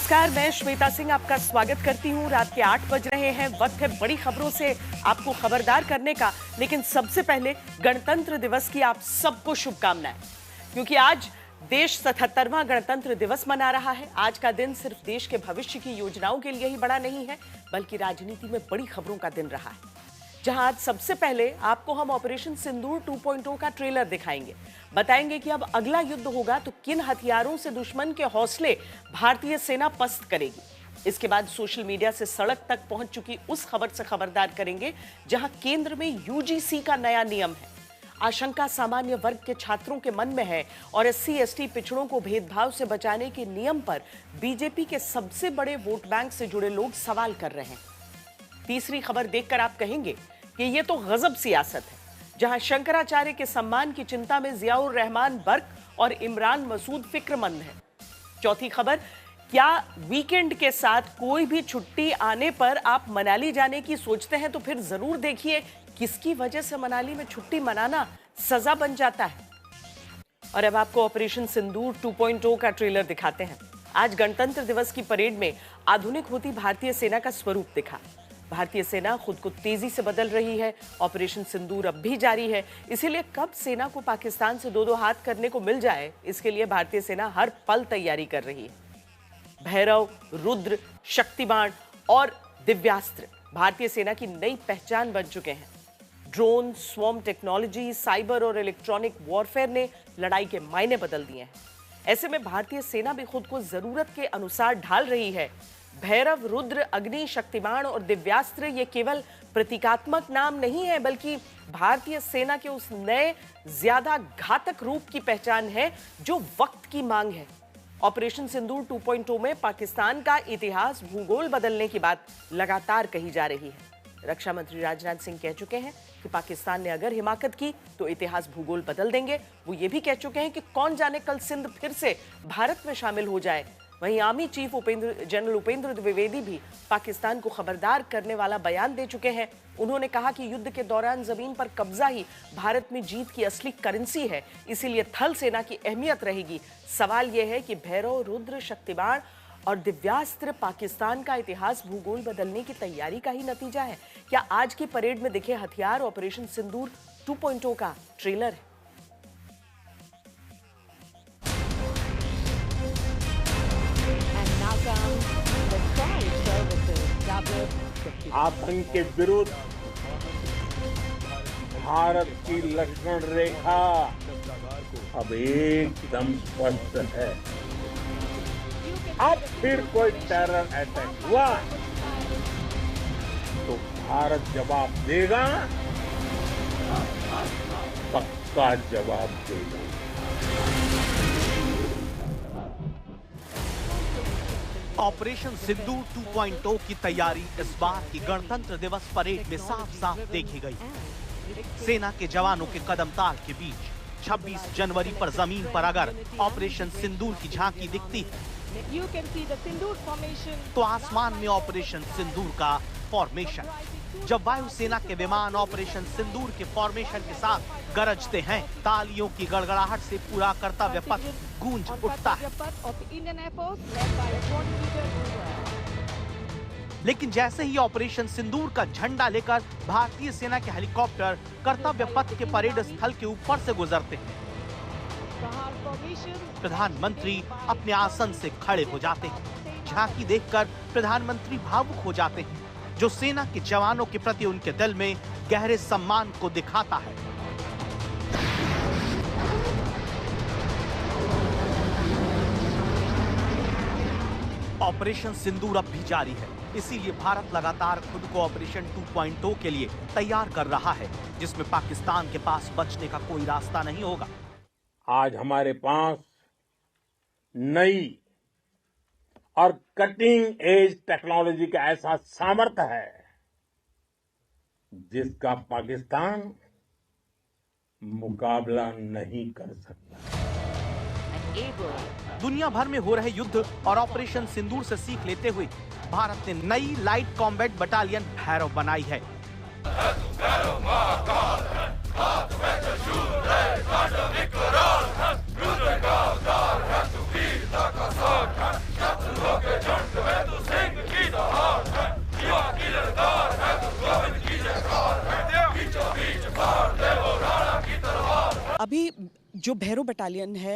नमस्कार, मैं श्वेता सिंह आपका स्वागत करती हूं। रात के 8 बज रहे हैं। वक्त है बड़ी खबरों से आपको खबरदार करने का। लेकिन सबसे पहले गणतंत्र दिवस की आप सबको शुभकामनाएं, क्योंकि आज देश 77वां गणतंत्र दिवस मना रहा है। आज का दिन सिर्फ देश के भविष्य की योजनाओं के लिए ही बड़ा नहीं है, बल्कि राजनीति में बड़ी खबरों का दिन रहा है। जहां आज सबसे पहले आपको हम ऑपरेशन सिंदूर 2.0 का ट्रेलर दिखाएंगे। बताएंगे कि अब अगला युद्ध होगा तो किन हथियारों से दुश्मन के हौसले भारतीय सेना पस्त करेगी। इसके बाद सोशल मीडिया से सड़क तक पहुंच चुकी उस खबर से खबरदार करेंगे जहां केंद्र में यूजीसी का नया नियम है। आशंका सामान्य वर्ग के छात्रों के मन में है और SC/ST पिछड़ों को भेदभाव से बचाने के नियम पर बीजेपी के सबसे बड़े वोट बैंक से जुड़े लोग सवाल कर रहे हैं। तीसरी खबर देखकर आप कहेंगे कि ये तो गजब सियासत है, जहां शंकराचार्य के सम्मान की चिंता में जियाउर रहमान बर्क और इमरान मसूद फिक्रमंद हैं। चौथी खबर, क्या वीकेंड के साथ कोई भी छुट्टी आने पर आप मनाली जाने की सोचते हैं तो फिर जरूर देखिए किसकी वजह से मनाली में छुट्टी मनाना सजा बन जाता है। और अब आपको ऑपरेशन सिंदूर 2.0 का ट्रेलर दिखाते हैं। आज गणतंत्र दिवस की परेड में आधुनिक होती भारतीय सेना का स्वरूप दिखा। भारतीय सेना खुद को तेजी से बदल रही है। ऑपरेशन सिंदूर अब भी जारी है, इसीलिए कब सेना को पाकिस्तान से दो हाथ करने को मिल जाए, इसके लिए भारतीय सेना हर पल तैयारी कर रही है। भैरव, रुद्र, शक्तिबाण और दिव्यास्त्र भारतीय सेना की नई पहचान बन चुके हैं। ड्रोन, स्वॉर्म टेक्नोलॉजी, साइबर और इलेक्ट्रॉनिक वॉरफेयर ने लड़ाई के मायने बदल दिए हैं। ऐसे में भारतीय सेना भी खुद को जरूरत के अनुसार ढाल रही है। भैरव, रुद्र, अग्नि, शक्तिबाण और दिव्यास्त्र ये केवल प्रतीकात्मक नाम नहीं है, बल्कि भारतीय सेना के उस नए ज्यादा घातक रूप की पहचान है जो वक्त की मांग है। ऑपरेशन सिंदूर 2.0 में पाकिस्तान का इतिहास, भूगोल बदलने की बात लगातार कही जा रही है। रक्षा मंत्री राजनाथ सिंह कह चुके हैं कि पाकिस्तान ने अगर हिमाकत की तो इतिहास, भूगोल बदल देंगे। वो ये भी कह चुके हैं कि कौन जाने कल सिंध फिर से भारत में शामिल हो जाए। वहीं army chief general Upendra Dwivedi भी पाकिस्तान को खबरदार करने वाला बयान दे चुके हैं। उन्होंने कहा कि युद्ध के दौरान जमीन पर कब्जा ही भारत में जीत की असली करेंसी है, इसीलिए थल सेना की अहमियत रहेगी। सवाल यह है कि भैरव, रुद्र, शक्तिबाण और दिव्यास्त्र पाकिस्तान का इतिहास, भूगोल बदलने की तैयारी का ही नतीजा है। क्या आज की परेड में दिखे हथियार ऑपरेशन सिंदूर 2.0 का ट्रेलर है? आतंक के विरुद्ध भारत की लक्ष्मण रेखा अब एकदम स्पष्ट है। अब फिर कोई टेरर अटैक हुआ तो भारत जवाब देगा, पक्का जवाब देगा। ऑपरेशन सिंदूर 2.0 की तैयारी इस बार की गणतंत्र दिवस परेड में साफ साफ देखी गई। सेना के जवानों के कदम ताल के बीच 26 जनवरी पर जमीन पर अगर ऑपरेशन सिंदूर की झांकी दिखती है तो आसमान में ऑपरेशन सिंदूर का फॉर्मेशन। जब वायुसेना के विमान ऑपरेशन सिंदूर के फॉर्मेशन के साथ गरजते हैं, तालियों की गड़गड़ाहट से पूरा कर्तव्य पथ गूंज उठता है। लेकिन जैसे ही ऑपरेशन सिंदूर का झंडा लेकर भारतीय सेना के हेलीकॉप्टर कर्तव्य पथ के परेड स्थल के ऊपर से गुजरते हैं, प्रधानमंत्री अपने आसन से खड़े हो जाते हैं। झांकी देखकर प्रधानमंत्री भावुक हो जाते हैं, जो सेना के जवानों के प्रति उनके दिल में गहरे सम्मान को दिखाता है। ऑपरेशन सिंदूर अब भी जारी है, इसीलिए भारत लगातार खुद को ऑपरेशन 2.0 के लिए तैयार कर रहा है, जिसमें पाकिस्तान के पास बचने का कोई रास्ता नहीं होगा। आज हमारे पास नई और कटिंग एज टेक्नोलॉजी का ऐसा सामर्थ्य है जिसका पाकिस्तान मुकाबला नहीं कर सकता। दुनिया भर में हो रहे युद्ध और ऑपरेशन सिंदूर से सीख लेते हुए भारत ने नई लाइट कॉम्बैट बटालियन भैरव बनाई है। अभी जो भैरव बटालियन है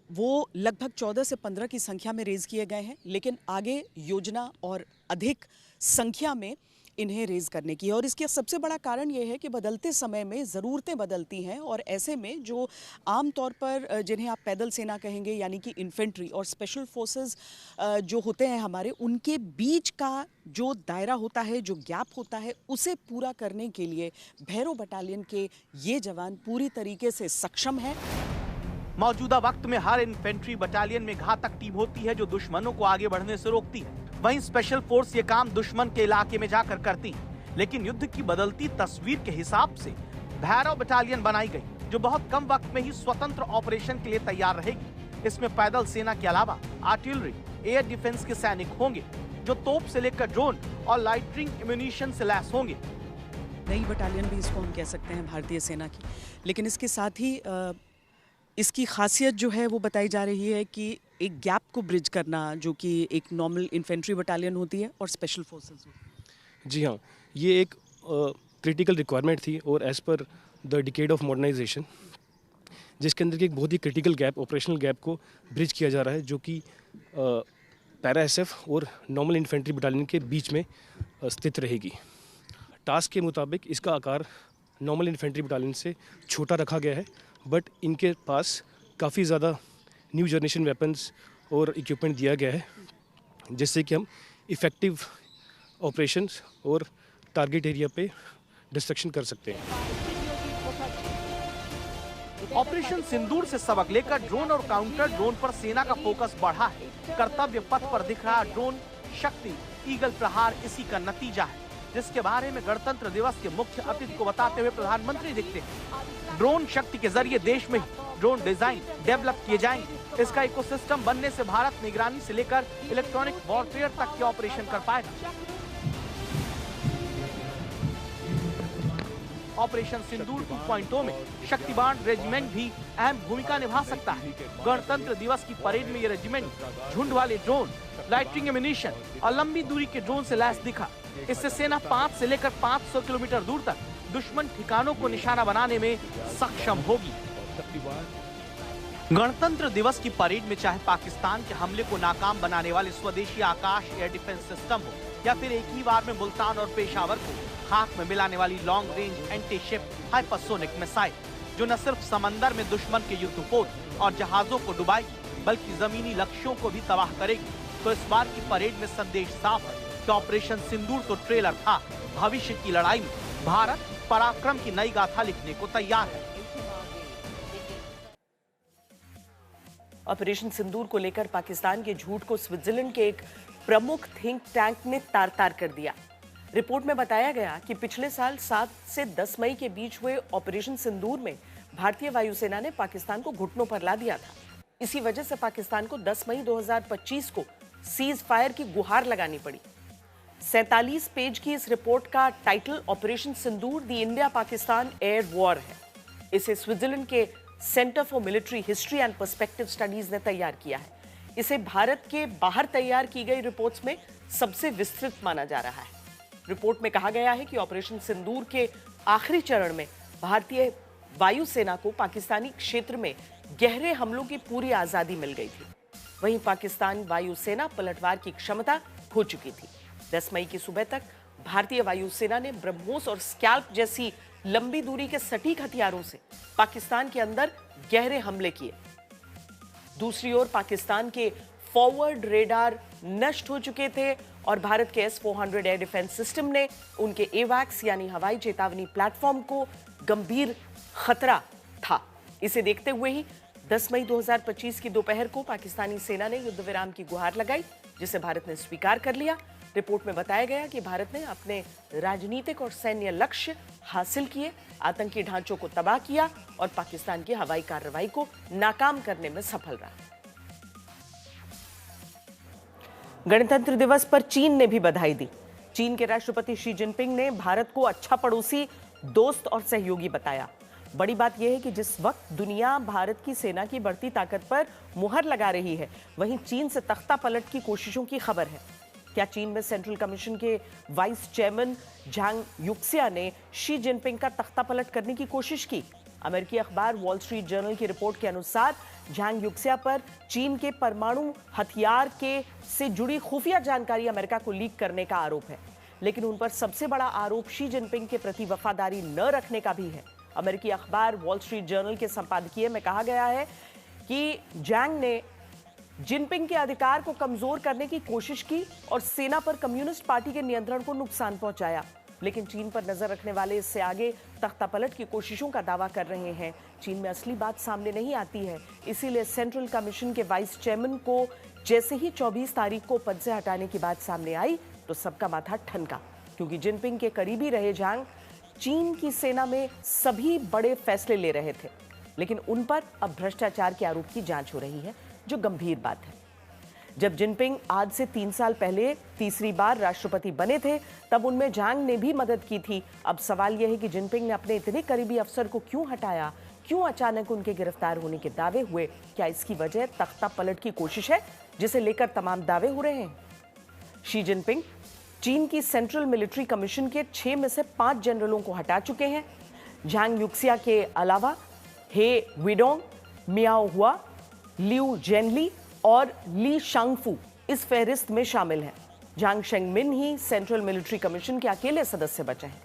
वो लगभग 14 से 15 की संख्या में रेज किए गए हैं, लेकिन आगे योजना और अधिक संख्या में इन्हें रेज करने की है। और इसका सबसे बड़ा कारण ये है कि बदलते समय में ज़रूरतें बदलती हैं और ऐसे में जो आम तौर पर जिन्हें आप पैदल सेना कहेंगे यानी कि इन्फेंट्री और स्पेशल फोर्सेस जो होते हैं हमारे, उनके बीच का जो दायरा होता है, जो गैप होता है, उसे पूरा करने के लिए भैरव बटालियन के ये जवान पूरी तरीके से सक्षम हैं। मौजूदा वक्त में हर इन्फेंट्री बटालियन में घातक टीम होती है जो दुश्मनों को आगे बढ़ने से रोकती है। वहीं स्पेशल फोर्स ये काम दुश्मन के इलाके में जाकर करती है। लेकिन युद्ध की बदलती तस्वीर के हिसाब से भैरव बटालियन बनाई गई जो बहुत कम वक्त में ही स्वतंत्र ऑपरेशन के लिए तैयार रहेगी। इसमें पैदल सेना के अलावा आर्टिलरी, एयर डिफेंस के सैनिक होंगे जो तोप से लेकर ड्रोन और लाइटनिंग एम्युनिशन से लैस होंगे। नई बटालियन भी इसको हम कह सकते हैं भारतीय सेना की, लेकिन इसके साथ ही इसकी खासियत जो है वो बताई जा रही है कि एक गैप को ब्रिज करना, जो कि एक नॉर्मल इन्फेंट्री बटालियन होती है और स्पेशल फोर्सेस होती है। जी हाँ, ये एक क्रिटिकल रिक्वायरमेंट थी और as per the decade of modernisation, जिसके अंदर की एक बहुत ही क्रिटिकल गैप, ऑपरेशनल गैप को ब्रिज किया जा रहा है, जो कि पैरा एसएफ और नॉर्मल इन्फेंट्री बटालियन के बीच में स्थित रहेगी। टास्क के मुताबिक इसका आकार नॉर्मल इन्फेंट्री बटालियन से छोटा रखा गया है, बट इनके पास काफ़ी ज़्यादा न्यू जनरेशन वेपन्स और इक्विपमेंट दिया गया है, जिससे कि हम इफ़ेक्टिव ऑपरेशंस और टारगेट एरिया पे डिस्ट्रक्शन कर सकते हैं। ऑपरेशन सिंदूर से सबक लेकर ड्रोन और काउंटर ड्रोन पर सेना का फोकस बढ़ा है। कर्तव्य पथ पर दिख रहा ड्रोन शक्ति ईगल प्रहार इसी का नतीजा है, जिसके बारे में गणतंत्र दिवस के मुख्य अतिथि को बताते हुए प्रधानमंत्री दिखते हैं। ड्रोन शक्ति के जरिए देश में ही ड्रोन डिजाइन डेवलप किए जाएंगे। इसका इकोसिस्टम बनने से भारत निगरानी से लेकर इलेक्ट्रॉनिक वॉरफेयर तक के ऑपरेशन कर पाएगा। ऑपरेशन सिंदूर 2.0 में शक्तिबाण रेजिमेंट भी अहम भूमिका निभा सकता है। गणतंत्र दिवस की परेड में ये रेजिमेंट झुंड वाले ड्रोन, लाइटनिंग एम्युनिशन और लंबी दूरी के ड्रोन से लैस दिखा। इससे सेना 5 से लेकर 500 किलोमीटर दूर तक दुश्मन ठिकानों को निशाना बनाने में सक्षम होगी। गणतंत्र दिवस की परेड में चाहे पाकिस्तान के हमले को नाकाम बनाने वाले स्वदेशी आकाश एयर डिफेंस सिस्टम हो या फिर एक ही बार में मुल्तान और पेशावर को खाक में मिलाने वाली long range anti ship hypersonic missile, जो न सिर्फ समंदर में दुश्मन के युद्धपोत और जहाजों को डुबाएगी बल्कि जमीनी लक्ष्यों को भी तबाह करेगी, तो इस बार की परेड में संदेश साफ है कि ऑपरेशन सिंदूर तो ट्रेलर था। भविष्य की लड़ाई में भारत पराक्रम की नई गाथा लिखने को तैयार है। ऑपरेशन सिंदूर को लेकर पाकिस्तान के झूठ को स्विट्जरलैंड के एक प्रमुख थिंक टैंक ने तार-तार कर दिया। रिपोर्ट में बताया गया कि पिछले साल 7 से 10 मई के बीच हुए ऑपरेशन सिंदूर में भारतीय वायुसेना ने पाकिस्तान को घुटनों पर ला दिया था। इसी वजह से पाकिस्तान को 10 मई 2025 को सीज फायर की गुहार लगानी पड़ी। 47 पेज की इस रिपोर्ट का title operation Sindoor the India Pakistan air war है। इसे स्विट्जरलैंड के centre for military history and perspective studies ने तैयार किया है। इसे भारत के बाहर तैयार की गई रिपोर्ट्स में सबसे विस्तृत माना जा रहा है। रिपोर्ट में कहा गया है कि ऑपरेशन सिंदूर के आखिरी चरण में भारतीय वायुसेना को पाकिस्तानी क्षेत्र में गहरे हमलों की पूरी आजादी मिल गई थी। वहीं पाकिस्तान वायुसेना पलटवार की क्षमता खो चुकी थी। 10 मई की सुबह तक भारतीय वायुसेना ने ब्रह्मोस और स्कैल्प जैसी लंबी दूरी के सटीक हथियारों से पाकिस्तान के अंदर गहरे हमले किए। दूसरी ओर पाकिस्तान के फॉरवर्ड रेडार नष्ट हो चुके थे और भारत के S-400 एयर डिफेंस सिस्टम ने उनके एवैक्स यानी हवाई चेतावनी प्लेटफॉर्म को गंभीर खतरा था। इसे देखते हुए ही 10 मई 2025 की दोपहर को पाकिस्तानी सेना ने युद्ध विराम की गुहार लगाई, जिसे भारत ने स्वीकार कर लिया। रिपोर्ट में बताया गया कि भारत ने अपने राजनीतिक और सैन्य लक्ष्य हासिल किए, आतंकी ढांचों को तबाह किया और पाकिस्तान की हवाई कार्रवाई को नाकाम करने में सफल रहा। गणतंत्र दिवस पर चीन ने भी बधाई दी। चीन के राष्ट्रपति शी जिनपिंग ने भारत को अच्छा पड़ोसी, दोस्त और सहयोगी बताया। बड़ी बात यह है कि जिस वक्त दुनिया भारत की सेना की बढ़ती ताकत पर मुहर लगा रही है, वहीं चीन से तख्ता पलट की कोशिशों की खबर है। क्या चीन में सेंट्रल कमीशन के वाइस चेयरमैन झांग युक्सिया ने शी जिनपिंग का तख्ता पलट करने की कोशिश की? अमेरिकी अखबार वॉल स्ट्रीट जर्नल की रिपोर्ट के अनुसार झांग युक्सिया पर चीन के परमाणु हथियार के से जुड़ी खुफिया जानकारी अमेरिका को लीक करने का आरोप है, लेकिन उन पर सबसे बड़ा आरोप शी जिनपिंग के प्रति वफादारी न रखने का भी है। अमेरिकी अखबार वॉल स्ट्रीट जर्नल के संपादकीय में कहा गया है कि झांग ने जिनपिंग के अधिकार को कमजोर करने की कोशिश की और सेना पर कम्युनिस्ट पार्टी के नियंत्रण को नुकसान पहुंचाया, लेकिन चीन पर नजर रखने वाले इससे आगे तख्तापलट की कोशिशों का दावा कर रहे हैं। चीन में असली बात सामने नहीं आती है, इसीलिए सेंट्रल कमीशन के वाइस चेयरमैन को जैसे ही 24 तारीख को पद से हटाने की बात सामने आई तो सबका माथा ठनका, क्योंकि जिनपिंग के करीबी रहे झांग चीन की सेना में सभी बड़े फैसले ले रहे थे, लेकिन उन पर अब भ्रष्टाचार के आरोप की जांच हो रही है, जो गंभीर बात है। जब जिनपिंग आज से 3 साल पहले तीसरी बार राष्ट्रपति बने थे, तब उनमें झांग ने भी मदद की थी। अब सवाल यह है कि जिनपिंग ने अपने इतने करीबी अफसर को क्यों हटाया, क्यों अचानक उनके गिरफ्तार होने के दावे हुए? क्या इसकी वजह तख्ता पलट की कोशिश है, जिसे लेकर तमाम दावे हो रहे हैं? शी जिनपिंग चीन की सेंट्रल मिलिट्री कमीशन के 6 में से 5 जनरलों को हटा चुके हैं। झांग युक्सिया के अलावा हे विडोंग, मियाओ हुआ, लियू जेनली और ली शांगफू इस फहरिस्त में शामिल हैं। झांग शेंगमिन ही सेंट्रल मिलिट्री कमीशन के अकेले सदस्य बचे हैं।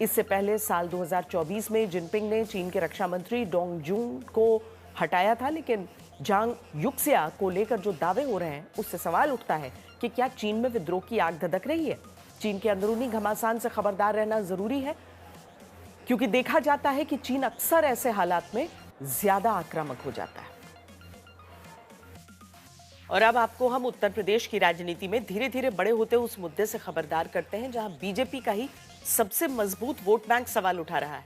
इससे पहले साल 2024 में जिनपिंग ने चीन के रक्षा मंत्री डोंग जून को हटाया था, लेकिन झांग युक्सिया को लेकर जो दावे हो रहे हैं उससे सवाल उठता है कि क्या चीन में विद्रोह की आग धधक रही है? चीन के अंदरूनी घमासान से खबरदार रहना जरूरी है, क्योंकि देखा जाता है कि चीन अक्सर ऐसे हालात में ज्यादा आक्रामक हो जाता है। और अब आपको हम उत्तर प्रदेश की राजनीति में धीरे धीरे बड़े होते उस मुद्दे से खबरदार करते हैं जहां बीजेपी का ही सबसे मजबूत वोट बैंक सवाल उठा रहा है।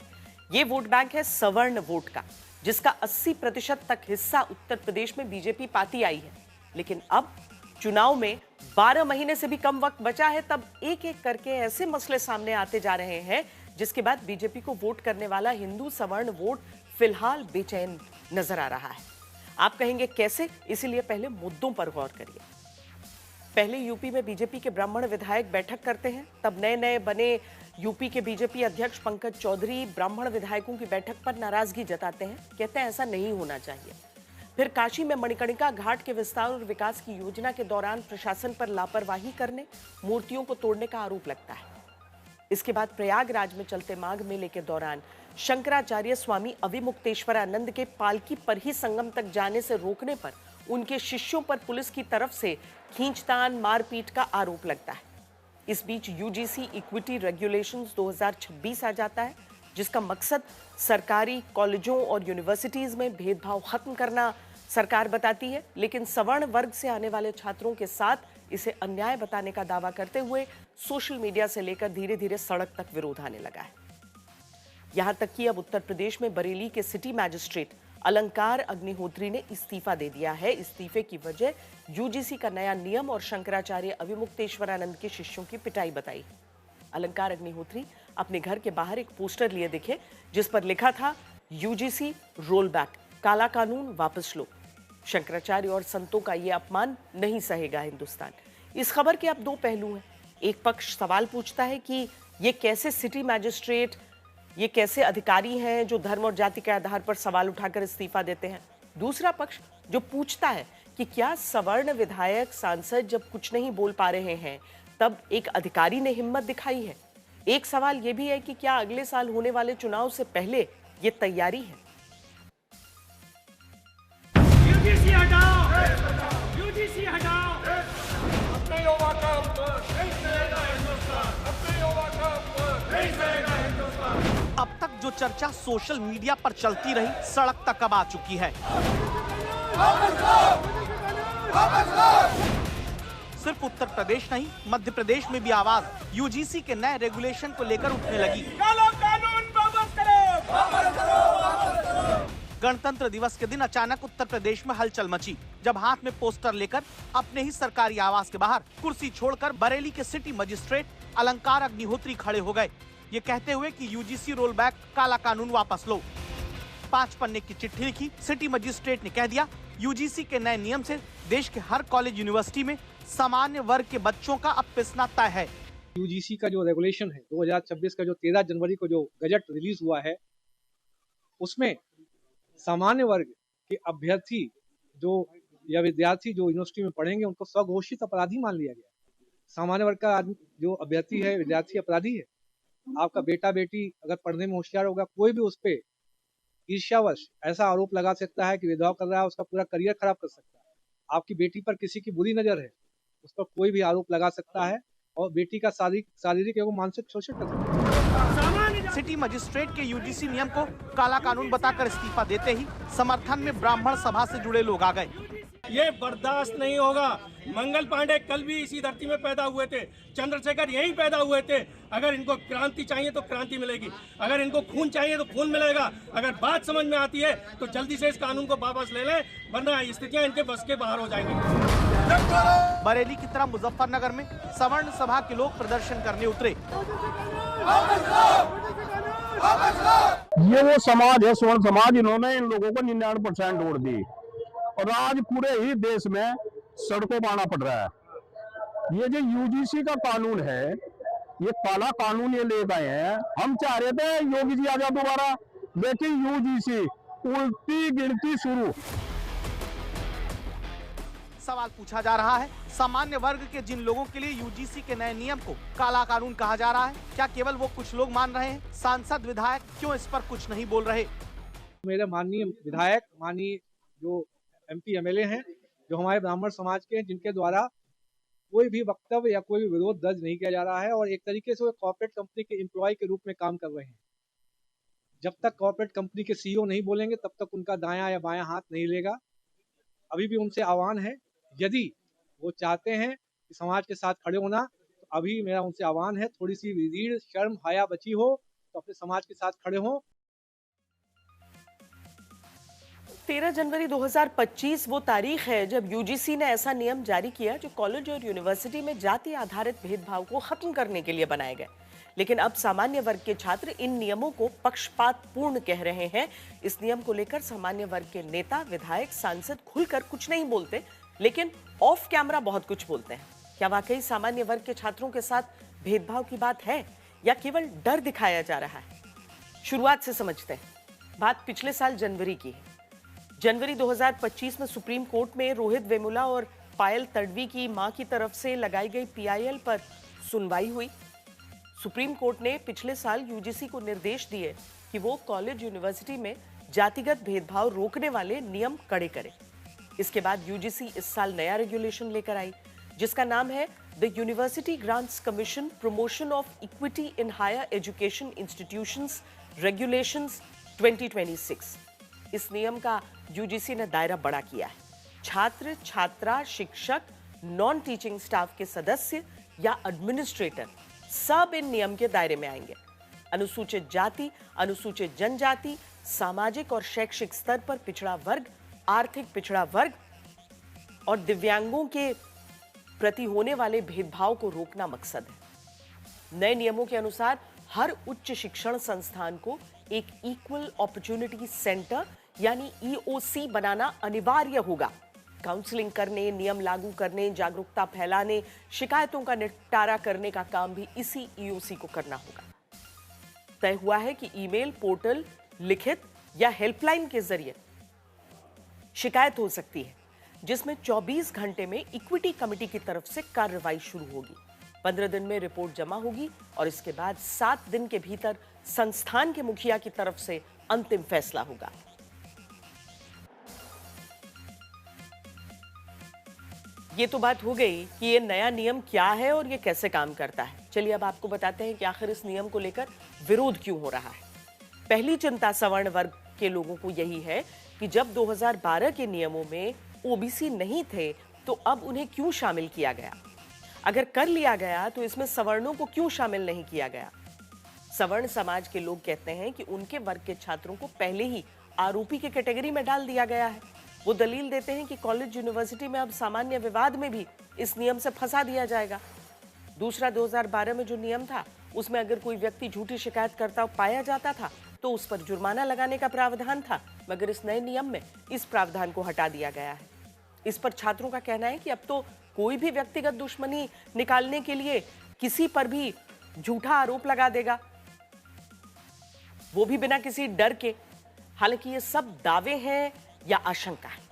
ये वोट बैंक है सवर्ण वोट का, जिसका 80% तक हिस्सा उत्तर प्रदेश में बीजेपी पाती आई है। लेकिन अब चुनाव में 12 महीने से भी कम वक्त बचा है, तब एक एक करके ऐसे मसले सामने आते जा रहे हैं जिसके बाद बीजेपी को वोट करने वाला हिंदू सवर्ण वोट फिलहाल बेचैन नजर आ रहा है। आप कहेंगे कैसे? इसीलिए पहले मुद्दों पर गौर करिए। पहले यूपी में बीजेपी के ब्राह्मण विधायक बैठक करते हैं, तब नए नए बने यूपी के बीजेपी अध्यक्ष पंकज चौधरी ब्राह्मण विधायकों की बैठक पर नाराजगी जताते हैं, कहते हैं ऐसा नहीं होना चाहिए। फिर काशी में मणिकर्णिका घाट के विस्तार और विकास की योजना के दौरान प्रशासन पर लापरवाही करने, मूर्तियों को तोड़ने का आरोप लगता है। इसके बाद प्रयागराज में चलते माघ मेले के दौरान शंकराचार्य स्वामी अविमुक्तेश्वरानंद के पालकी पर ही संगम तक जाने से रोकने पर उनके शिष्यों पर पुलिस की तरफ से खींचतान, मारपीट का आरोप लगता है। इस बीच यूजीसी इक्विटी रेगुलेशंस 2026 आ जाता है, जिसका मकसद सरकारी कॉलेजों और यूनिवर्सिटीज में भेदभाव खत्म करना सरकार बताती है, लेकिन सवर्ण वर्ग से आने वाले छात्रों के साथ इसे अन्याय बताने का दावा करते हुए सोशल मीडिया से लेकर धीरे धीरे सड़क तक विरोध आने लगा है। यहां तक कि अब उत्तर प्रदेश में बरेली के सिटी मैजिस्ट्रेट अलंकार अग्निहोत्री ने इस्तीफा दे दिया है। इस्तीफे की वजह यूजीसी का नया नियम और शंकराचार्य अविमुक्तेश्वरानंद के शिष्यों की पिटाई बताई। अलंकार अग्निहोत्री अपने घर के बाहर एक पोस्टर लिए दिखे, जिस पर लिखा था यूजीसी रोल बैक, काला कानून वापस लो। शंकराचार्य और संतों का यह अपमान नहीं सहेगा हिंदुस्तान। इस खबर के अब 2 पहलू हैं। एक पक्ष सवाल पूछता है कि ये कैसे सिटी मैजिस्ट्रेट, ये कैसे अधिकारी हैं जो धर्म और जाति के आधार पर सवाल उठाकर इस्तीफा देते हैं। दूसरा पक्ष जो पूछता है कि क्या सवर्ण विधायक सांसद जब कुछ नहीं बोल पा रहे हैं तब एक अधिकारी ने हिम्मत दिखाई है। एक सवाल यह भी है कि क्या अगले साल होने वाले चुनाव से पहले ये तैयारी है। यूजीसी हटाओ, यूजीसी हटाओ। अपने युवा का नहीं सहेगा हिंदुस्तान, अपने युवा का नहीं सहेगा हिंदुस्तान। अब तक जो चर्चा सोशल मीडिया पर चलती रही, सड़क तक अब आ चुकी है। सिर्फ उत्तर प्रदेश नहीं, मध्य प्रदेश में भी आवाज यूजीसी के नए रेगुलेशन को लेकर उठने लगी। कानून वापस करो। गणतंत्र दिवस के दिन अचानक उत्तर प्रदेश में हलचल मची, जब हाथ में पोस्टर लेकर अपने ही सरकारी आवास के बाहर कुर्सी छोड़कर बरेली के सिटी मजिस्ट्रेट अलंकार अग्निहोत्री खड़े हो गए, ये कहते हुए कि यूजीसी रोल बैक, काला कानून वापस लो। 5 पन्ने की चिट्ठी लिखी सिटी मजिस्ट्रेट ने कह दिया, यूजीसी के नए नियम से देश के हर कॉलेज यूनिवर्सिटी में सामान्य वर्ग के बच्चों का अब पिसना तय है। यूजीसी का जो रेगुलेशन है 2026 का, जो 13 जनवरी को जो गजट रिलीज हुआ है, उसमें सामान्य वर्ग के अभ्यर्थी जो या विद्यार्थी जो यूनिवर्सिटी में पढ़ेंगे उनको स्वघोषित अपराधी मान लिया गया। सामान्य वर्ग का आदमी जो अभ्यर्थी है, विद्यार्थी अपराधी है। आपका बेटा बेटी अगर पढ़ने में होशियार होगा, कोई भी उस पर ईर्ष्यावश ऐसा आरोप लगा सकता है कि भेदभाव कर रहा है, उसका पूरा करियर खराब कर सकता है। आपकी बेटी पर किसी की बुरी नजर है, उस पर कोई भी आरोप लगा सकता है और बेटी का शारीरिक एवं मानसिक शोषण कर सकता है। सिटी मजिस्ट्रेट के यूजीसी नियम को काला कानून बताकर इस्तीफा देते ही समर्थन में ब्राह्मण सभा से जुड़े लोग आ गए। ये बर्दाश्त नहीं होगा। मंगल पांडे कल भी इसी धरती में पैदा हुए थे, चंद्रशेखर यहीं पैदा हुए थे। अगर इनको क्रांति चाहिए तो क्रांति मिलेगी, अगर इनको खून चाहिए तो खून मिलेगा। अगर बात समझ में आती है तो जल्दी से इस कानून को वापस ले लें, वरना स्थितियां इनके बस के बाहर हो जाएंगी। बरेली की तरह मुजफ्फरनगर में सवर्ण सभा के लोग प्रदर्शन करने उतरे। ये वो समाज है, स्वर्ण समाज, इन्होंने इन लोगों को 99% वोट दी और आज पूरे ही देश में सड़कों पर आना पड़ रहा है। ये जो यूजीसी का कानून है, ये काला कानून ये ले गए हैं। हम चाह रहे थे योगी जी आ जाए दोबारा, लेकिन यूजीसी उल्टी गिनती शुरू। सवाल पूछा जा रहा है, सामान्य वर्ग के जिन लोगों के लिए यूजीसी के नए नियम को काला कानून कहा जा रहा है, क्या केवल वो कुछ लोग मान रहे हैं? सांसद विधायक क्यों इस पर कुछ नहीं बोल रहे? मेरे माननीय विधायक, माननीय जो एमपी एमएलए हैं, जो हमारे ब्राह्मण समाज के हैं, जिनके द्वारा कोई भी वक्तव्य या कोई भी विरोध दर्ज नहीं किया जा रहा है और एक तरीके से वो कॉर्पोरेट कंपनी के एम्प्लॉय के रूप में काम कर रहे हैं। जब तक कॉर्पोरेट कंपनी के सीईओ नहीं बोलेंगे तब तक उनका दायां या बायां हाथ नहीं लेगा। अभी भी उनसे आह्वान है, यदि वो चाहते हैं कि समाज के साथ खड़े होना, तो अभी मेरा उनसे आह्वान है, थोड़ी सी रीढ़ शर्म हया बची हो तो अपने समाज के साथ खड़े हों। 13 जनवरी 2025 वो तारीख है जब यूजीसी ने ऐसा नियम जारी किया जो कॉलेज और यूनिवर्सिटी में जाति आधारित भेदभाव को खत्म करने के लिए बनाए गए। लेकिन अब सामान्य वर्ग के छात्र इन नियमों को पक्षपातपूर्ण कह रहे हैं। इस नियम को लेकर सामान्य वर्ग के नेता, विधायक, सांसद खुलकर कुछ नहीं बोलते, लेकिन ऑफ कैमरा बहुत कुछ बोलते हैं। क्या वाकई सामान्य वर्ग के छात्रों के साथ भेदभाव की बात है या केवल डर दिखाया जा रहा है? शुरुआत से समझते हैं। बात पिछले साल जनवरी की है। जनवरी 2025 में सुप्रीम कोर्ट में रोहित वेमुला और पायल तडवी की मां की तरफ से लगाई गई पीआईएल पर सुनवाई हुई। सुप्रीम कोर्ट ने पिछले साल यूजीसी को निर्देश दिए कि वो कॉलेज यूनिवर्सिटी में जातिगत भेदभाव रोकने वाले नियम कड़े करे। इसके बाद यूजीसी इस साल नया रेगुलेशन लेकर आई, जिसका नाम है the University Grants Commission promotion of equity in higher education institutions regulations 2026। इस नियम का यूजीसी ने दायरा बड़ा किया है। छात्र, छात्रा, शिक्षक, नॉन टीचिंग स्टाफ के सदस्य या एडमिनिस्ट्रेटर सब इन नियम के दायरे में आएंगे। अनुसूचित जाति, अनुसूचित जनजाति, सामाजिक और शैक्षिक स्तर पर पिछड़ा वर्ग, आर्थिक पिछड़ा वर्ग और दिव्यांगों के प्रति होने वाले भेदभाव को रोकना मकसद है। नए नियमों के अनुसार हर उच्च शिक्षण संस्थान को एक इक्वल अपॉर्चुनिटी सेंटर यानी ईओसी बनाना अनिवार्य होगा। काउंसलिंग करने, नियम लागू करने, जागरूकता फैलाने, शिकायतों का निपटारा करने का काम भी इसी ईओसी को करना होगा। तय हुआ है कि ईमेल, पोर्टल, लिखित या हेल्पलाइन के जरिए शिकायत हो सकती है, जिसमें 24 घंटे में इक्विटी कमेटी की तरफ से कार्रवाई शुरू होगी। 15 दिन में रिपोर्ट जमा होगी और इसके बाद 7 दिन के भीतर संस्थान के मुखिया की तरफ से अंतिम फैसला होगा। ये तो बात हो गई कि ये नया नियम क्या है और ये कैसे काम करता है। चलिए अब आपको बताते हैं कि आखिर इस नियम को लेकर विरोध क्यों हो रहा है। पहली चिंता सवर्ण वर्ग के लोगों को यही है कि जब 2012 के नियमों में ओबीसी नहीं थे तो अब उन्हें क्यों शामिल किया गया? अगर कर लिया गया तो इसमें सवर्णों को क्यों शामिल नहीं किया गया? सवर्ण समाज के लोग कहते हैं कि उनके वर्ग के छात्रों को पहले ही आरोपी के कैटेगरी में डाल दिया गया है। वो दलील देते हैं कि कॉलेज यूनिवर्सिटी में अब सामान्य विवाद में भी इस नियम से फंसा दिया जाएगा। दूसरा, 2012 में जो नियम था उसमें अगर कोई व्यक्ति झूठी शिकायत करता पाया जाता था तो उस पर जुर्माना लगाने का प्रावधान था, मगर इस नए नियम में इस प्रावधान को हटा दिया गया है। इस पर छात्रों का कहना है कि अब तो कोई भी व्यक्तिगत दुश्मनी निकालने के लिए किसी पर भी झूठा आरोप लगा देगा, वो भी बिना किसी डर के। हालांकि ये सब दावे हैं या आशंका है।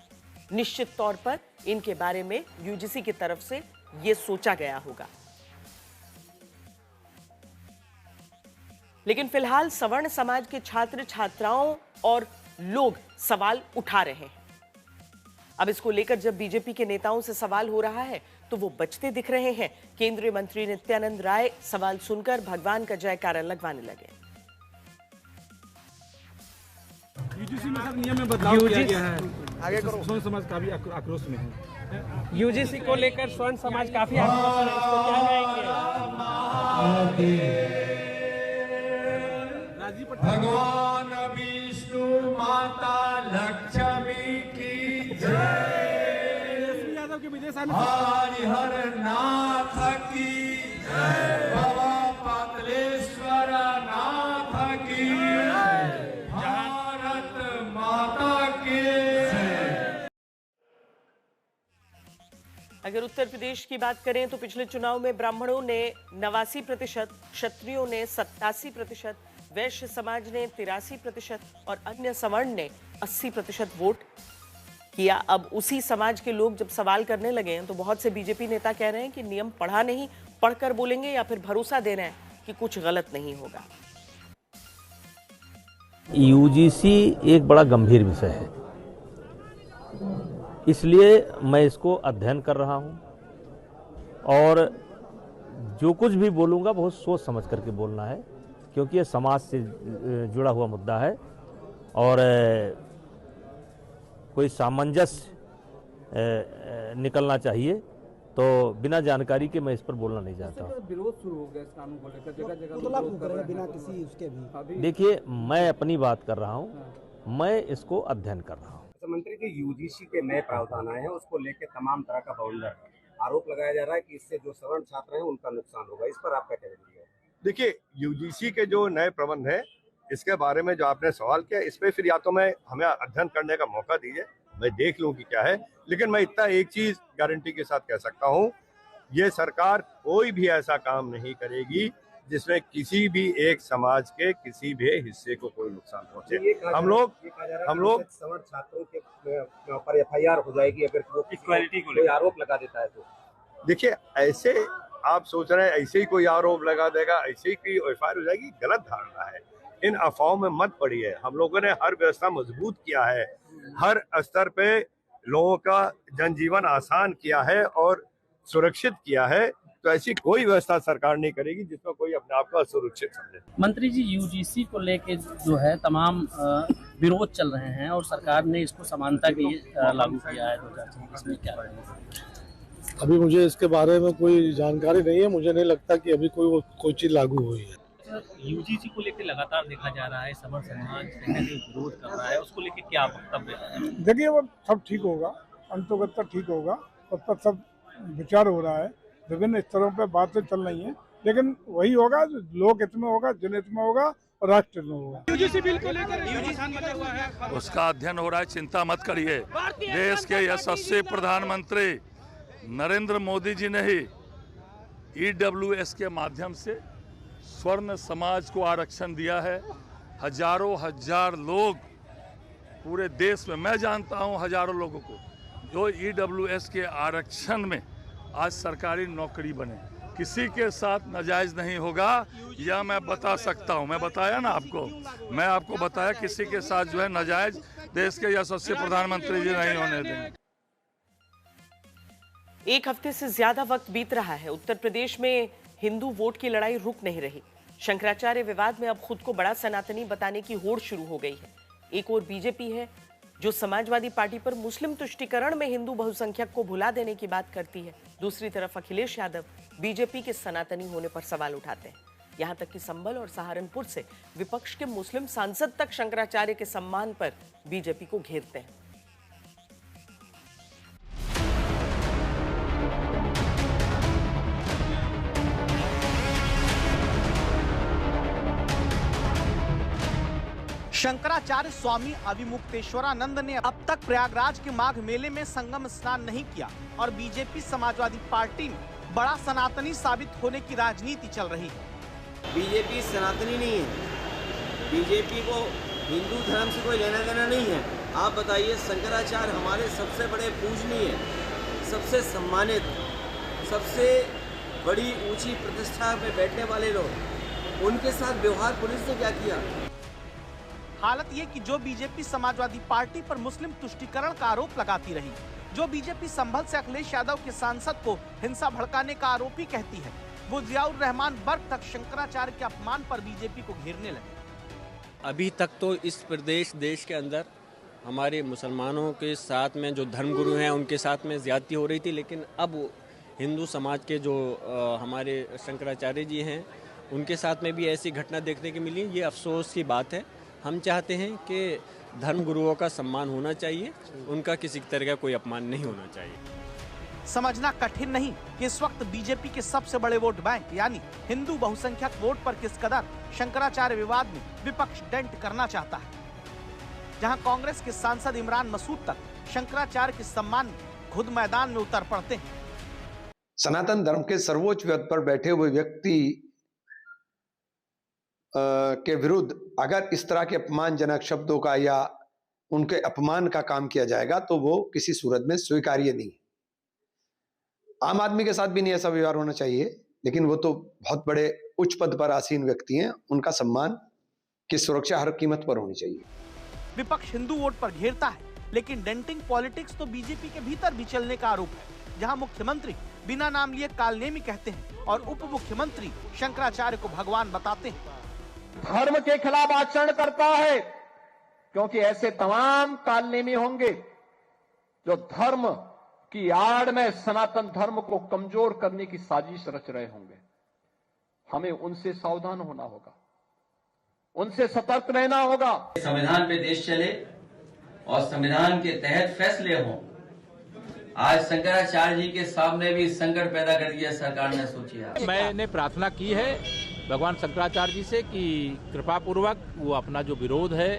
निश्चित तौर पर इनके बारे में यूजीसी की तरफ से ये सोचा गया होगा। लेकिन फिलहाल सवर्ण समाज के छात्र छात्राओं और लोग सवाल उठा रहे हैं। अब इसको लेकर जब बीजेपी के नेताओं से सवाल हो रहा है तो वो बचते दिख रहे हैं। केंद्रीय मंत्री नित्यानंद राय सवाल सुनकर भगवान का जयकारा लगवाने लगे। यूजीसी में नियम में बदलाव किया गया है। आगे करो। स्वर्ण समाज काफी आक्रोश में है। यूजीसी को लेकर स्वर्ण समाज काफी आक्रोश में है, इसको क्या कहेंगे? भगवान विष्णु माता लक्ष्मी की जय। यादव के विदेश हरिहर नाथ की जय। बाबा पाटलेश्वर नाथ की भारत माता की। अगर उत्तर प्रदेश की बात करें तो पिछले चुनाव में ब्राह्मणों ने 89%, क्षत्रियों ने 87%, वैश्य समाज ने 83% और अन्य सवर्ण ने 80% वोट किया। अब उसी समाज के लोग जब सवाल करने लगे हैं तो बहुत से बीजेपी नेता कह रहे हैं कि नियम पढ़ा नहीं, पढ़कर बोलेंगे या फिर भरोसा दे रहे हैं कि कुछ गलत नहीं होगा। यूजीसी एक बड़ा गंभीर विषय है, इसलिए मैं इसको अध्ययन कर रहा हूं और जो कुछ भी बोलूंगा बहुत सोच समझ करके बोलना है, क्योंकि ये समाज से जुड़ा हुआ मुद्दा है और कोई सामंजस्य निकलना चाहिए। तो बिना जानकारी के मैं इस पर बोलना नहीं चाहता हूँ। विरोध शुरू हो गया इस कानून को लेकर, जगह बिना किसी उसके भी। देखिए, मैं अपनी बात कर रहा हूँ, मैं इसको अध्ययन कर रहा हूँ। मंत्री जी, यूजीसी के नए प्रावधान आए हैं, उसको लेकर तमाम तरह का बवंडर आरोप लगाया जा रहा है कि इससे जो सवर्ण छात्र हैं उनका नुकसान होगा। इस पर आपका क्या कहना है? देखिए, यूजीसी के जो नए प्रबंध हैं, इसके बारे में जो आपने सवाल किया, इस पे फिर या तो हमें अध्ययन करने का मौका दीजिए, मैं देख लूं कि क्या है। लेकिन मैं इतना एक चीज गारंटी के साथ कह सकता हूं, ये सरकार कोई भी ऐसा काम नहीं करेगी जिसमें किसी भी एक समाज के किसी भी हिस्से को कोई नुकसान पहुंचे। हम लोग सवर्ण छात्रों के पर एफआईआर हो जाएगी अगर वो इक्वालिटी को कोई आरोप लगा देता है तो। देखिए, ऐसे आप सोच रहे हैं ऐसे ही कोई आरोप लगा देगा, ऐसे ही कोई एफआईआर हो जाएगी, गलत धारणा है। इन अफवाहों में मत पड़िए। हम लोगों ने हर व्यवस्था मजबूत किया है, हर स्तर पे लोगों का जनजीवन आसान किया है और सुरक्षित किया है। तो ऐसी कोई व्यवस्था सरकार नहीं करेगी जिसमें कोई अपने आप को असुरक्षित समझे। मंत्री जी, यूजीसी को लेके जो है तमाम विरोध चल रहे हैं और सरकार ने इसको समानता के लिए लागू किया है 2026 में, क्या रहेगा? अभी मुझे इसके बारे में कोई जानकारी नहीं है। मुझे नहीं लगता कि अभी कोई चीज लागू हुई है। यूजीसी को लेकर लगातार देखा जा रहा है सवर्ण समाज विरोध कर रहा है, उसको लेकर क्या वक्तव्य है? देखिए, वो सब ठीक होगा, अंतोगत तक ठीक होगा, तब तक सब विचार हो रहा है, विभिन्न स्तरों पे बातें चल रही हैं, लेकिन वही होगा जो लोक हित में होगा, जनहित में होगा और राष्ट्र में होगा। यूजीसी बिल को लेकर उसका अध्ययन हो रहा है, चिंता मत करिए। देश के यशस्वी प्रधानमंत्री नरेंद्र मोदी जी ने ही ईडब्ल्यूएस के माध्यम से स्वर्ण समाज को आरक्षण दिया है। हजारों हजार लोग पूरे देश में, मैं जानता हूं हजारों लोगों को जो ईडब्ल्यूएस के आरक्षण में आज सरकारी नौकरी बने। किसी के साथ नाजायज नहीं होगा, यह मैं बता सकता हूं। मैं बताया ना आपको, मैं आपको बताया किसी के साथ जो है नाजायज देश के यशस्वी प्रधानमंत्री जी नहीं होने देंगे। एक हफ्ते से ज्यादा वक्त बीत रहा है, उत्तर प्रदेश में हिंदू वोट की लड़ाई रुक नहीं रही। शंकराचार्य विवाद में अब खुद को बड़ा सनातनी बताने की होड़ शुरू हो गई है। एक और बीजेपी है जो समाजवादी पार्टी पर मुस्लिम तुष्टीकरण में हिंदू बहुसंख्यक को भुला देने की बात करती है। दूसरी तरफ अखिलेश यादव बीजेपी के सनातनी होने पर सवाल उठाते हैं। यहां तक कि संभल और सहारनपुर से विपक्ष के मुस्लिम सांसद तक शंकराचार्य के सम्मान पर बीजेपी को घेरते हैं। शंकराचार्य स्वामी अविमुक्तेश्वरानंद ने अब तक प्रयागराज के माघ मेले में संगम स्नान नहीं किया और बीजेपी समाजवादी पार्टी में बड़ा सनातनी साबित होने की राजनीति चल रही है। बीजेपी सनातनी नहीं है, बीजेपी को हिंदू धर्म से कोई लेना देना नहीं है। आप बताइए, शंकराचार्य हमारे सबसे बड़े पूजनीय, सबसे सम्मानित, सबसे बड़ी ऊंची प्रतिष्ठा में बैठने वाले लोग, उनके साथ व्यवहार पुलिस ने क्या किया? हालत ये कि जो बीजेपी समाजवादी पार्टी पर मुस्लिम तुष्टीकरण का आरोप लगाती रही, जो बीजेपी संभल से अखिलेश यादव के सांसद को हिंसा भड़काने का आरोपी कहती है, वो जियाउर रहमान बर्ग तक शंकराचार्य के अपमान पर बीजेपी को घेरने लगे। अभी तक तो इस प्रदेश देश के अंदर हमारे मुसलमानों के साथ में जो धर्मगुरु हैं उनके साथ में ज्यादती हो रही थी, लेकिन अब हिंदू समाज के जो हमारे शंकराचार्य जी हैं उनके साथ में भी ऐसी घटना देखने की मिली। ये अफसोस की बात है। हम चाहते हैं कि धर्मगुरुओं का सम्मान होना चाहिए, उनका किसी तरह का कोई अपमान नहीं होना चाहिए। समझना कठिन नहीं कि इस वक्त बीजेपी के सबसे बड़े वोट बैंक यानी हिंदू बहुसंख्यक वोट पर किस कदर शंकराचार्य विवाद में विपक्ष डेंट करना चाहता है। जहां कांग्रेस के सांसद इमरान मसूद तक शंकराचार्य के सम्मान में खुद मैदान में उतर पड़ते हैं। सनातन धर्म के सर्वोच्च पद पर बैठे हुए व्यक्ति के विरुद्ध अगर इस तरह के अपमानजनक शब्दों का या उनके अपमान का काम किया जाएगा तो वो किसी सूरत में स्वीकार्य नहीं। आम आदमी के साथ भी नहीं ऐसा व्यवहार होना चाहिए, लेकिन वो तो बहुत बड़े उच्च पद पर आसीन व्यक्ति हैं, उनका सम्मान की सुरक्षा हर कीमत पर होनी चाहिए। विपक्ष हिंदू वोट पर घेरता है, लेकिन डेंटिंग पॉलिटिक्स तो बीजेपी के भीतर भी चलने का आरोप है, जहां मुख्यमंत्री बिना नाम लिए कालनेमी कहते हैं और उप मुख्यमंत्री शंकराचार्य को भगवान बताते हैं। धर्म के खिलाफ आचरण करता है, क्योंकि ऐसे तमाम कालनेमी होंगे जो धर्म की आड़ में सनातन धर्म को कमजोर करने की साजिश रच रहे होंगे। हमें उनसे सावधान होना होगा, उनसे सतर्क रहना होगा। संविधान पे देश चले और संविधान के तहत फैसले हों। आज शंकराचार्य जी के सामने भी संकट पैदा कर दिया सरकार ने। सोचिए, मैंने प्रार्थना की है भगवान शंकराचार्य जी से कि कृपा पूर्वक वो अपना जो विरोध है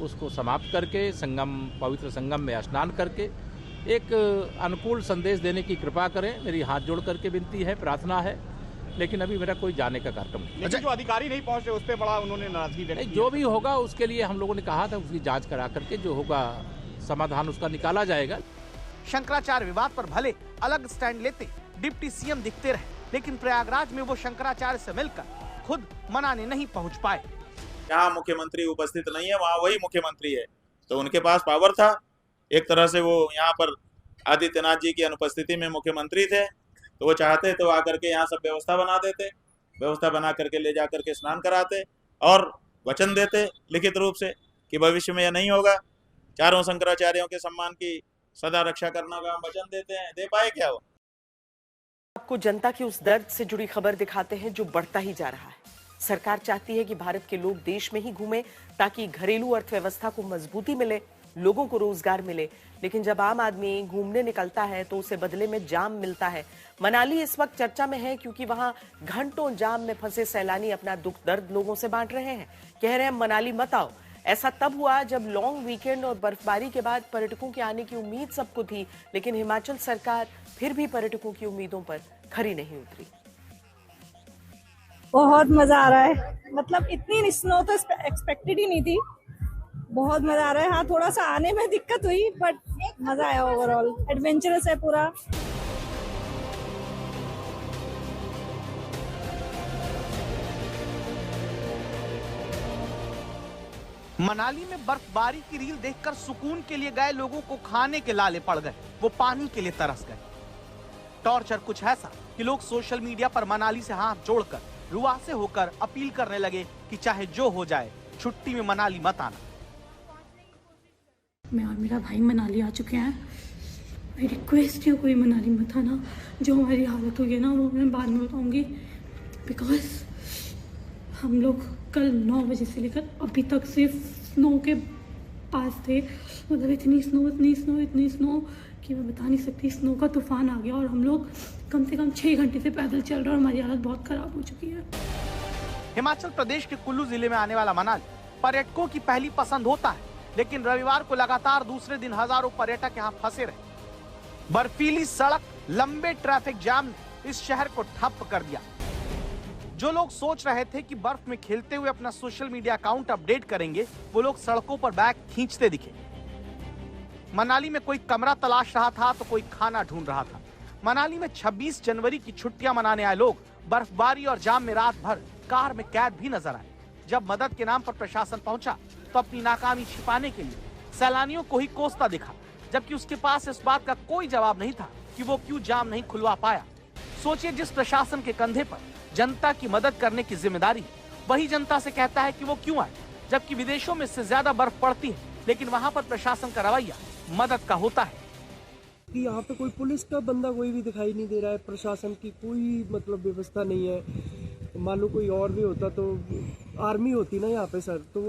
उसको समाप्त करके संगम, पवित्र संगम में स्नान करके एक अनुकूल संदेश देने की कृपा करें। मेरी हाथ जोड़ करके विनती है, प्रार्थना है, लेकिन अभी मेरा कोई जाने का कार्यक्रम नहीं। लेकिन जो अधिकारी नहीं पहुंचे उस पर बड़ा उन्होंने नाराजगी व्यक्त की। जो भी होगा उसके लिए हम लोगों ने कहा था उसकी जांच करा करके जो होगा समाधान उसका निकाला जाएगा। शंकराचार्य विवाद पर भले अलग स्टैंड लेते डिप्टी सीएम दिखते रहे, लेकिन प्रयागराज में वो शंकराचार्य से मिलकर खुद मनाने नहीं पहुंच पाए। जहाँ मुख्यमंत्री उपस्थित नहीं है वहाँ वही मुख्यमंत्री है, तो उनके पास पावर था। एक तरह से वो यहाँ पर आदित्यनाथ जी की अनुपस्थिति में मुख्यमंत्री थे, तो वो चाहते तो आकर के यहाँ सब व्यवस्था बना देते, व्यवस्था बना करके ले जा करके स्नान कराते और वचन देते लिखित रूप से कि भविष्य में यह नहीं होगा। चारों शंकराचार्यों के सम्मान की सदा रक्षा करना का हम वचन देते हैं। दे पाए क्या वो? आपको जनता की उस दर्द से जुड़ी खबर दिखाते हैं जो बढ़ता ही जा रहा है। सरकार चाहती है कि भारत के लोग देश में ही घूमें ताकि घरेलू अर्थव्यवस्था को मजबूती मिले, लोगों को रोजगार मिले, लेकिन जब आम आदमी घूमने निकलता है तो उसे बदले में जाम मिलता है। मनाली इस वक्त चर्चा में है क्योंकि वहां घंटों जाम में फंसे सैलानी अपना दुख दर्द लोगों से बांट रहे हैं। कह रहे हैं मनाली मत आओ। ऐसा तब हुआ जब लॉन्ग वीकेंड और बर्फबारी के बाद पर्यटकों के आने की उम्मीद सबको थी, लेकिन हिमाचल सरकार फिर भी पर्यटकों की उम्मीदों पर खरी नहीं उतरी। बहुत मजा आ रहा है, मतलब इतनी स्नो तो एक्सपेक्टेड ही नहीं थी। बहुत मजा आ रहा है। हाँ, थोड़ा सा आने में दिक्कत हुई बट मजा आया। ओवरऑल एडवेंचरस है पूरा। मनाली में बर्फबारी की रील देखकर सुकून के लिए गए लोगों को खाने के लाले पड़ गए, वो पानी के लिए तरस गए। टॉर्चर कुछ ऐसा कि लोग सोशल मीडिया पर मनाली से हाथ जोड़कर रुआसे होकर अपील करने लगे कि चाहे जो हो जाए छुट्टी में मनाली मत आना। मैं और मेरा भाई मनाली आ चुके हैं। मेरी रिक्वेस्ट है कोई मनाली मत आना। जो हमारी हालत हुई है ना वो मैं बाद में बताऊंगी, बिकॉज हम लोग कल 9 बजे से लेकर अभी तक सिर्फ स्नो के पास थे। मतलब इतनी स्नो कि मैं बता नहीं सकती। स्नो का तूफान आ गया और हम लोग कम से कम 6 घंटे से पैदल चल रहे हैं और हमारी हालत बहुत खराब हो चुकी है। हिमाचल प्रदेश के कुल्लू जिले में आने वाला मनाली पर्यटकों की पहली पसंद होता है, लेकिन रविवार को लगातार दूसरे दिन हजारों पर्यटक यहाँ फंसे रहे। बर्फीली सड़क, लंबे ट्रैफिक जाम ने इस शहर को ठप कर दिया। जो लोग सोच रहे थे कि बर्फ में खेलते हुए अपना सोशल मीडिया अकाउंट अपडेट करेंगे, वो लोग सड़कों पर बैग खींचते दिखे। मनाली में कोई कमरा तलाश रहा था तो कोई खाना ढूंढ रहा था। मनाली में 26 जनवरी की छुट्टियां मनाने आए लोग बर्फबारी और जाम में रात भर कार में कैद भी नजर आए। जब मदद के नाम पर प्रशासन पहुंचा तो अपनी नाकामी छिपाने के लिए सैलानियों को ही कोसता दिखा, जबकि उसके पास इस बात का कोई जवाब नहीं था कि वो क्यों जाम नहीं खुलवा पाया। सोचिए, जिस प्रशासन के कंधे पर जनता की मदद करने की जिम्मेदारी, वही जनता से कहता है कि वो क्यों आए, जबकि विदेशों में इससे ज्यादा बर्फ पड़ती है, लेकिन वहां पर प्रशासन का रवैया मदद का होता है। यहाँ पे कोई पुलिस का बंदा कोई भी दिखाई नहीं दे रहा है, प्रशासन की कोई मतलब व्यवस्था नहीं है। मान लो कोई और भी होता तो आर्मी होती ना यहाँ पे सर, तो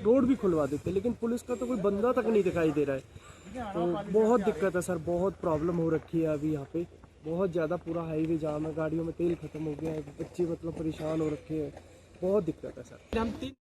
रोड भी खुलवा देते, लेकिन पुलिस का तो कोई बंदा तक नहीं दिखाई दे रहा है। तो बहुत दिक्कत है सर, बहुत प्रॉब्लम हो रखी है अभी यहाँ पे, बहुत ज़्यादा पूरा हाईवे जाम है, गाड़ियों में तेल खत्म हो गया है, बच्चे मतलब परेशान हो रखे हैं, बहुत दिक्कत है सर।